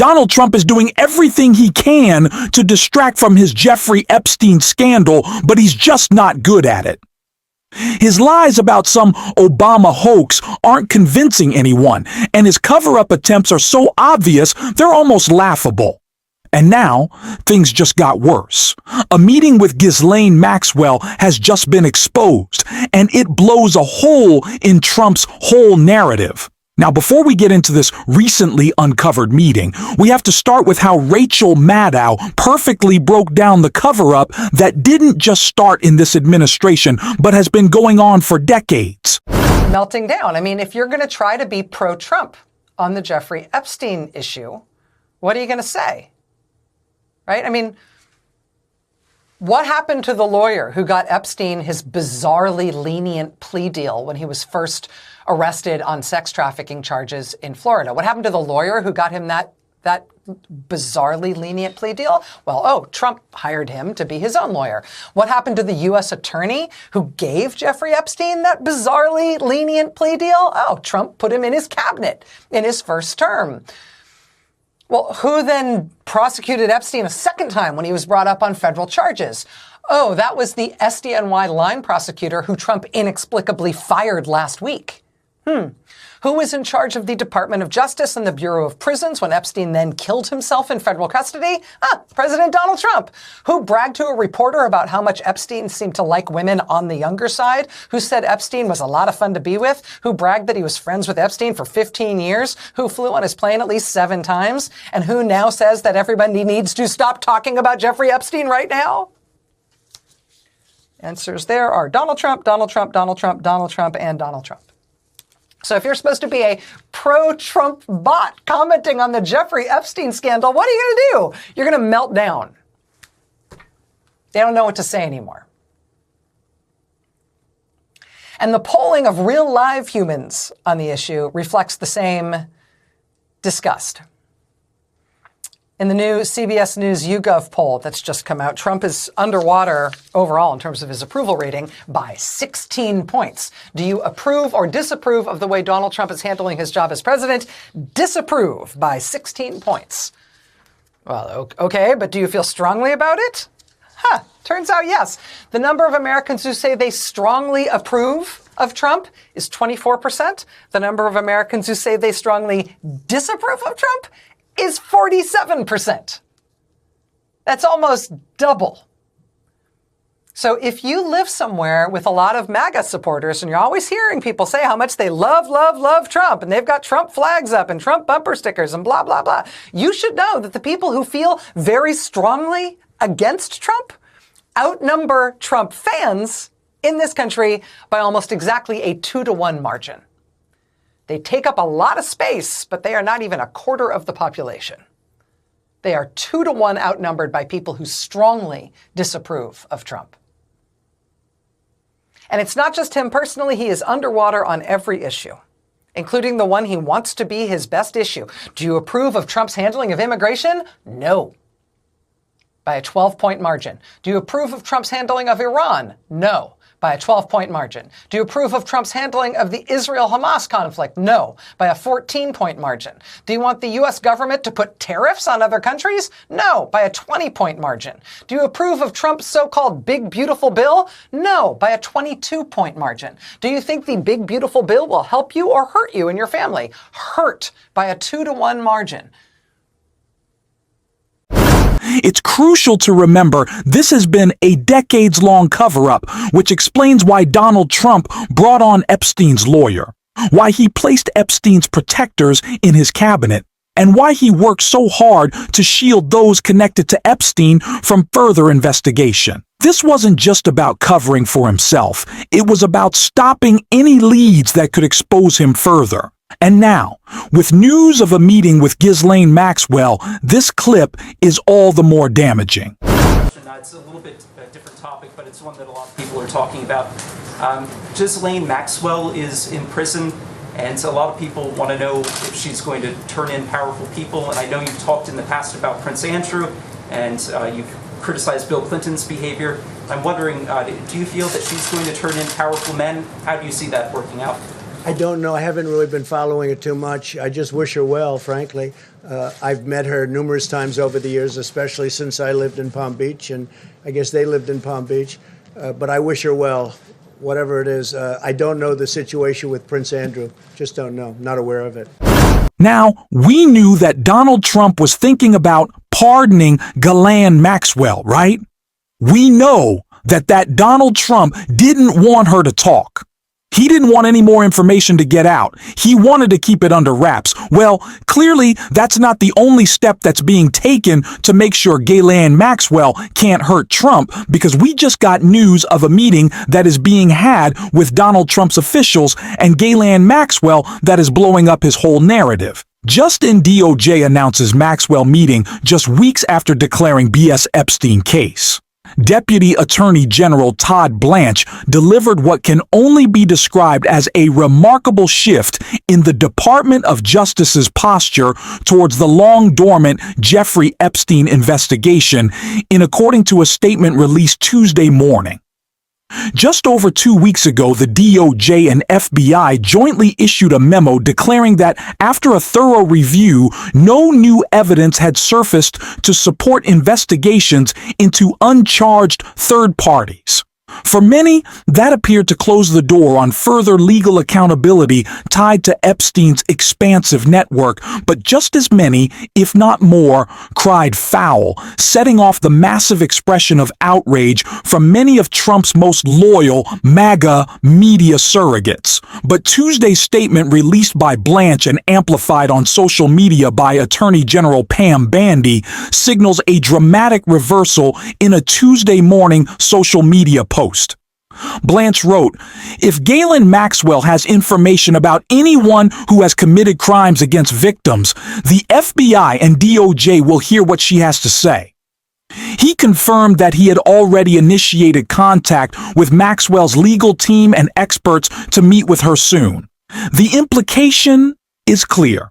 Donald Trump is doing everything he can to distract from his Jeffrey Epstein scandal, but he's just not good at it. His lies about some Obama hoax aren't convincing anyone, and his cover-up attempts are so obvious they're almost laughable. And now, things just got worse. A meeting with Ghislaine Maxwell has just been exposed, and it blows a hole in Trump's whole narrative. Now, before we get into this recently uncovered meeting, we have to start with how Rachel Maddow perfectly broke down the cover-up that didn't just start in this administration, but has been going on for decades. Melting down. I mean, if you're going to try to be pro-Trump on the Jeffrey Epstein issue, what are you going to say? Right? I mean, what happened to the lawyer who got Epstein his bizarrely lenient plea deal when he was first arrested on sex trafficking charges in Florida? What happened to the lawyer who got him that bizarrely lenient plea deal? Well, Trump hired him to be his own lawyer. What happened to the U.S. attorney who gave Jeffrey Epstein that bizarrely lenient plea deal? Trump put him in his cabinet in his first term. Well, who then prosecuted Epstein a second time when he was brought up on federal charges? That was the SDNY line prosecutor who Trump inexplicably fired last week. Who was in charge of the Department of Justice and the Bureau of Prisons when Epstein then killed himself in federal custody? President Donald Trump. Who bragged to a reporter about how much Epstein seemed to like women on the younger side? Who said Epstein was a lot of fun to be with? Who bragged that he was friends with Epstein for 15 years? Who flew on his plane at least 7 times? And who now says that everybody needs to stop talking about Jeffrey Epstein right now? Answers there are Donald Trump, Donald Trump, Donald Trump, Donald Trump, and Donald Trump. So if you're supposed to be a pro-Trump bot commenting on the Jeffrey Epstein scandal, what are you going to do? You're going to melt down. They don't know what to say anymore. And the polling of real live humans on the issue reflects the same disgust. In the new CBS News YouGov poll that's just come out, Trump is underwater overall in terms of his approval rating by 16 points. Do you approve or disapprove of the way Donald Trump is handling his job as president? Disapprove by 16 points. Well, okay, but do you feel strongly about it? Turns out yes. The number of Americans who say they strongly approve of Trump is 24%. The number of Americans who say they strongly disapprove of Trump is 47%. That's almost double. So if you live somewhere with a lot of MAGA supporters and you're always hearing people say how much they love, love, love Trump and they've got Trump flags up and Trump bumper stickers and blah, blah, blah, you should know that the people who feel very strongly against Trump outnumber Trump fans in this country by almost exactly a 2-to-1 margin. They take up a lot of space, but they are not even a quarter of the population. They are 2-to-1 outnumbered by people who strongly disapprove of Trump. And it's not just him personally. He is underwater on every issue, including the one he wants to be his best issue. Do you approve of Trump's handling of immigration? No. By a 12-point margin. Do you approve of Trump's handling of Iran? No. By a 12-point margin. Do you approve of Trump's handling of the Israel-Hamas conflict? No, by a 14-point margin. Do you want the U.S. government to put tariffs on other countries? No, by a 20-point margin. Do you approve of Trump's so-called Big Beautiful Bill? No, by a 22-point margin. Do you think the Big Beautiful Bill will help you or hurt you and your family? Hurt by a 2-to-1 margin. It's crucial to remember this has been a decades-long cover-up, which explains why Donald Trump brought on Epstein's lawyer, why he placed Epstein's protectors in his cabinet, and why he worked so hard to shield those connected to Epstein from further investigation. This wasn't just about covering for himself. It was about stopping any leads that could expose him further. And now, with news of a meeting with Ghislaine Maxwell, this clip is all the more damaging. It's a little bit a different topic, but it's one that a lot of people are talking about. Ghislaine Maxwell is in prison, and a lot of people want to know if she's going to turn in powerful people. And I know you've talked in the past about Prince Andrew, and you've criticized Bill Clinton's behavior. I'm wondering, do you feel that she's going to turn in powerful men? How do you see that working out? I don't know. I haven't really been following it too much. I just wish her well, frankly. I've met her numerous times over the years, especially since I lived in Palm Beach, and I guess they lived in Palm Beach. But I wish her well, whatever it is. I don't know the situation with Prince Andrew. Just don't know. Not aware of it. Now, we knew that Donald Trump was thinking about pardoning Ghislaine Maxwell, right? We know that Donald Trump didn't want her to talk. He didn't want any more information to get out. He wanted to keep it under wraps. Well, clearly, that's not the only step that's being taken to make sure Ghislaine Maxwell can't hurt Trump, because we just got news of a meeting that is being had with Donald Trump's officials and Ghislaine Maxwell that is blowing up his whole narrative. Just in DOJ announces Maxwell meeting just weeks after declaring BS Epstein case. Deputy Attorney General Todd Blanche delivered what can only be described as a remarkable shift in the Department of Justice's posture towards the long-dormant Jeffrey Epstein investigation, according to a statement released Tuesday morning. Just over 2 weeks ago, the DOJ and FBI jointly issued a memo declaring that after a thorough review, no new evidence had surfaced to support investigations into uncharged third parties. For many, that appeared to close the door on further legal accountability tied to Epstein's expansive network, but just as many, if not more, cried foul, setting off the massive expression of outrage from many of Trump's most loyal MAGA media surrogates. But Tuesday's statement, released by Blanche and amplified on social media by Attorney General Pam Bandy, signals a dramatic reversal in a Tuesday morning social media post. Blanche wrote, "If Ghislaine Maxwell has information about anyone who has committed crimes against victims, the FBI and DOJ will hear what she has to say." He confirmed that he had already initiated contact with Maxwell's legal team and experts to meet with her soon. The implication is clear.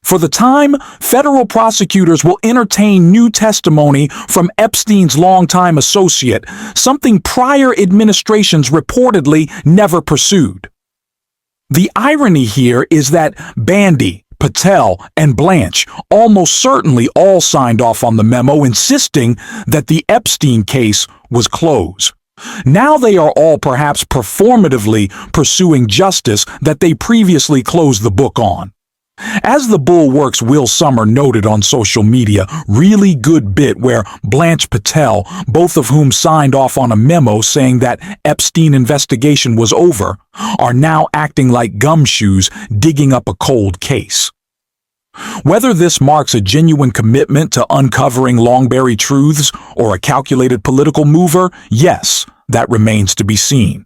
For the time, federal prosecutors will entertain new testimony from Epstein's longtime associate, something prior administrations reportedly never pursued. The irony here is that Bandy, Patel, and Blanche almost certainly all signed off on the memo insisting that the Epstein case was closed. Now they are all perhaps performatively pursuing justice that they previously closed the book on. As the Bulwark's Will Sommer noted on social media, really good bit where Blanche Patel, both of whom signed off on a memo saying that Epstein investigation was over, are now acting like gumshoes digging up a cold case. Whether this marks a genuine commitment to uncovering long-buried truths or a calculated political mover, yes, that remains to be seen.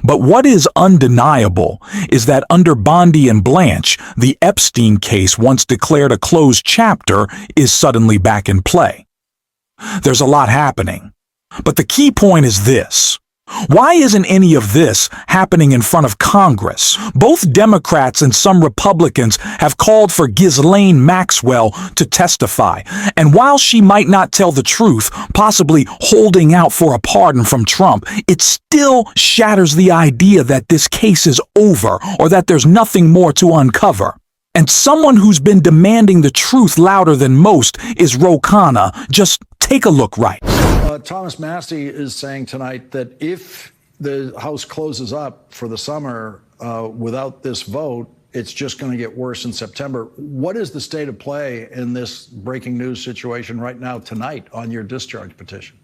But what is undeniable is that under Bandy and Blanche, the Epstein case, once declared a closed chapter, is suddenly back in play. There's a lot happening. But the key point is this. Why isn't any of this happening in front of Congress? Both Democrats and some Republicans have called for Ghislaine Maxwell to testify, and while she might not tell the truth, possibly holding out for a pardon from Trump, it still shatters the idea that this case is over or that there's nothing more to uncover. And someone who's been demanding the truth louder than most is Ro Khanna. Just take a look right. Thomas Massie is saying tonight that if the House closes up for the summer without this vote, it's just going to get worse in September. What is the state of play in this breaking news situation right now tonight on your discharge petition?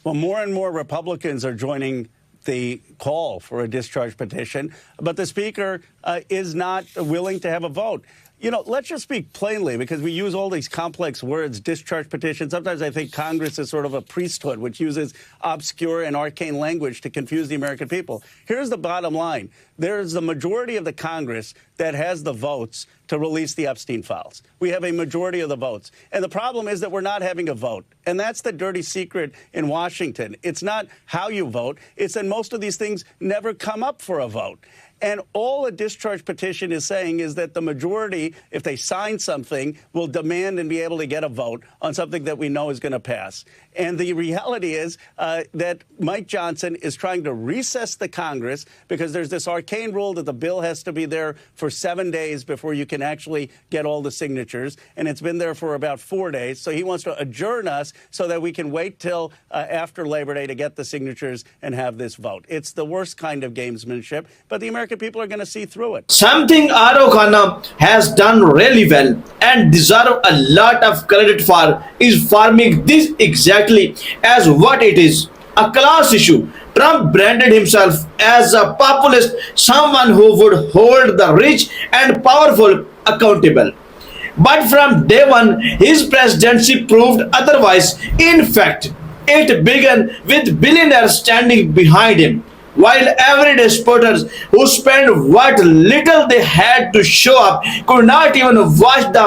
Well, more and more Republicans are joining the call for a discharge petition, but the Speaker is not willing to have a vote. You know, let's just speak plainly, because we use all these complex words, discharge petition. Sometimes I think Congress is sort of a priesthood, which uses obscure and arcane language to confuse the American people. Here's the bottom line. There's the majority of the Congress that has the votes to release the Epstein files. We have a majority of the votes. And the problem is that we're not having a vote. And that's the dirty secret in Washington. It's not how you vote. It's that most of these things never come up for a vote. And all a discharge petition is saying is that the majority, if they sign something, will demand and be able to get a vote on something that we know is going to pass. And the reality is that Mike Johnson is trying to recess the Congress because there's this arcane rule that the bill has to be there for 7 days before you can actually get all the signatures. And it's been there for about 4 days. So he wants to adjourn us so that we can wait till after Labor Day to get the signatures and have this vote. It's the worst kind of gamesmanship, but the American people are going to see through it. Something Arav Khanna has done really well and deserve a lot of credit for is farming this exactly as what it is, a class issue. Trump branded himself as a populist, someone who would hold the rich and powerful accountable. But from day one, his presidency proved otherwise. In fact, it began with billionaires standing behind him, while everyday supporters who spent what little they had to show up could not even watch the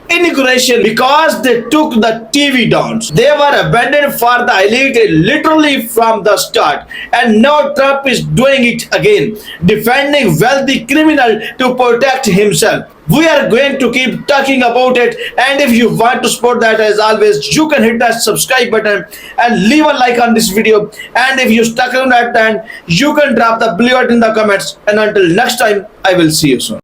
inauguration because they took the TV downs. They were abandoned for the elite literally from the start. And now Trump is doing it again, defending wealthy criminal to protect himself. We are going to keep talking about it, and if you want to support that, as always, you can hit that subscribe button and leave a like on this video. And if you stuck around at the end, you can drop the blue button in the comments. And until next time, I will see you soon.